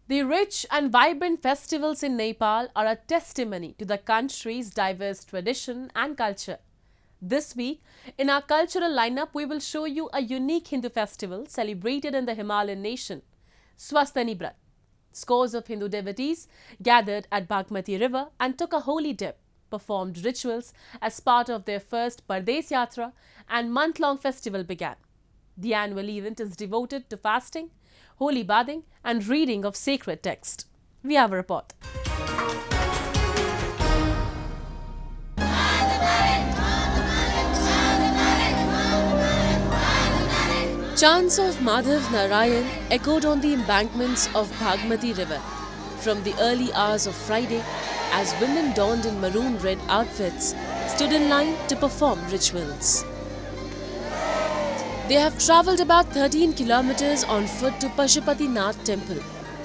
The rich and vibrant festivals in Nepal are a testimony to the country's diverse tradition and culture. This week, in our cultural lineup, we will show you a unique Hindu festival celebrated in the Himalayan Nation-Swasthani brat. Scores of Hindu devotees gathered at Bagmati river and took a holy dip, performed rituals as part of their first Pardes Yatra, and month-long festival began. The annual event is devoted to fasting, holy bathing and reading of sacred text. We have a report. Chants of Madhav Narayan echoed on the embankments of Bagmati river from the early hours of Friday as women donned in maroon red outfits stood in line to perform rituals. They have travelled about 13 kilometers on foot to Pashupati Nath temple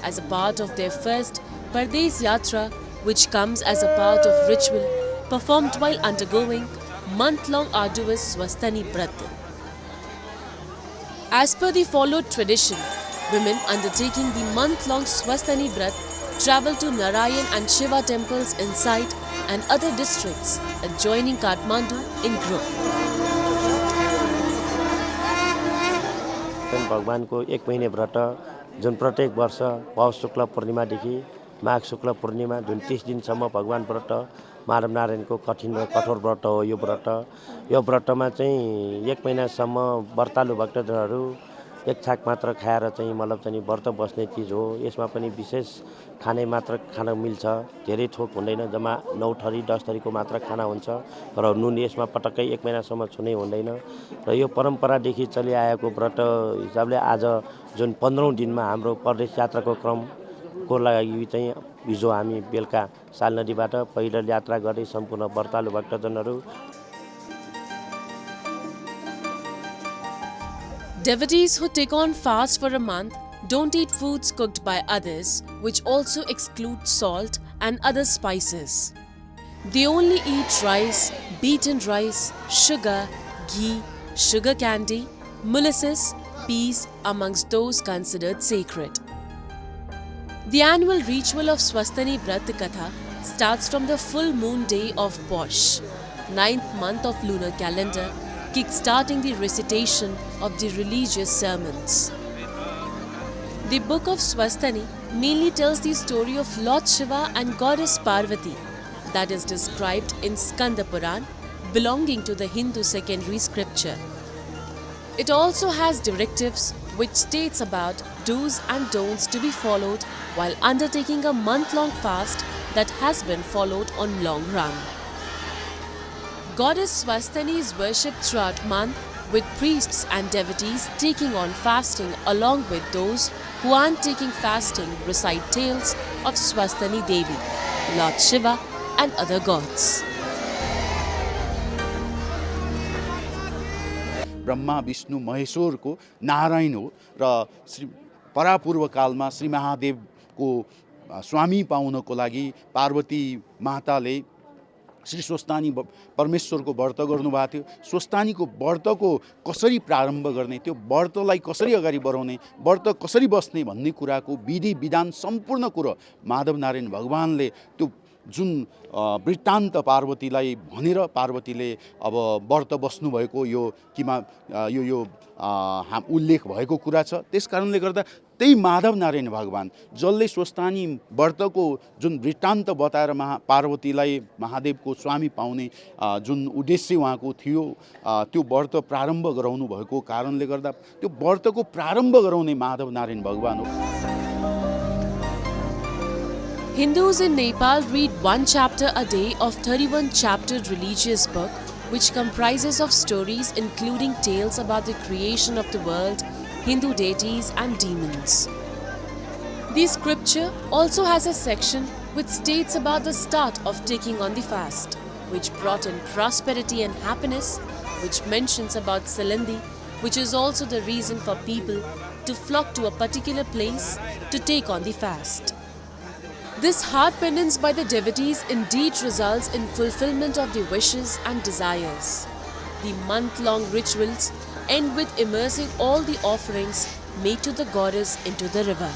as a part of their first Pardes Yatra, which comes as a part of ritual performed while undergoing month-long arduous Swasthani brat. As per the followed tradition, women undertaking the month-long Swasthani brat travel to Narayan and Shiva temples inside and other districts adjoining Kathmandu in group. भगवान को एक महीने व्रत जुन प्रत्येक वर्ष पौष शुक्ल पूर्णिमादेखि माघ शुक्ल पूर्णिमा जुन 30 दिनसम्म भगवान व्रत माधव नारायणको कठिन र कठोर व्रत हो। यो व्रतमा चाहिँ एक महिनासम्म व्रतालु भक्तजनहरू एक छाक मात्र खाएर चाहिँ मतलब चाहिँ व्रत बस्ने चीज हो। यसमा पनि विशेष खाने मात्र खान मिल्छ, धेरै थोक हुँदैन, जम्मा 9 थरी 10 थरीको मात्र खाना हुन्छ र नुन यसमा पटक्कै एक महिनासम्म छुनै हुँदैन र यो परम्परादेखि चलिआएको व्रत हिसाबले आज जुन 15औं दिनमा हाम्रो परदेश यात्राको क्रमको लागि चाहिँ हिजो हामी बेलुका साल नदीबाट पैदल यात्रा गर्दै सम्पूर्ण व्रतालु भक्तजनहरू Devotees who take on fast for a month don't eat foods cooked by others, which also exclude salt and other spices. They only eat rice, beaten rice, sugar, ghee, sugar candy, molasses, peas amongst those considered sacred. The annual ritual of Swasthani Brat Katha starts from the full moon day of Posh, 9th month of lunar calendar, kick-starting the recitation of the religious sermons. The book of Swasthani mainly tells the story of Lord Shiva and Goddess Parvati that is described in Skanda Puran, belonging to the Hindu secondary scripture. It also has directives which states about do's and don'ts to be followed while undertaking a month-long fast that has been followed on long run. Goddess Swasthani is worshipped throughout month with priests and devotees taking on fasting along with those who aren't taking fasting recite tales of Swasthani Devi, Lord Shiva and other gods. Brahma Vishnu महेश्वरको Narayan हो र श्री परापूर्व कालमा श्री महादेवको स्वामी पाउनको लागि पार्वती माताले श्री स्वस्थानी परमेश्वरको व्रत गर्नुभएको थियो। स्वस्थानीको व्रतको कसरी प्रारम्भ गर्ने, त्यो व्रतलाई कसरी अगाडि बढाउने, व्रत कसरी बस्ने भन्ने कुराको विधि विधान सम्पूर्ण कुरो माधव नारायण भगवानले त्यो जुन वृत्तान्त पार्वतीलाई भनेर पार्वतीले अब व्रत बस्नु भएको यो किमा यो उल्लेख भएको कुरा छ। त्यसकारणले गर्दा त्यही माधव नारायण भगवान जसले स्वस्थानी व्रतको जुन वृत्तान्त बताएर पार्वतीलाई महादेवको स्वामी पाउने जुन उद्देश्य उहाँको थियो त्यो व्रत प्रारम्भ गराउनु भएको कारणले गर्दा त्यो व्रतको प्रारम्भ गराउने माधव नारायण भगवान हो। Hindus in Nepal read one chapter a day of 31-chaptered religious book which comprises of stories including tales about the creation of the world, Hindu deities and demons. The scripture also has a section which states about the start of taking on the fast, which brought in prosperity and happiness, which mentions about Salandi, which is also the reason for people to flock to a particular place to take on the fast. This heart penance by the devotees indeed results in fulfillment of the wishes and desires. The month-long rituals end with immersing all the offerings made to the goddess into the river.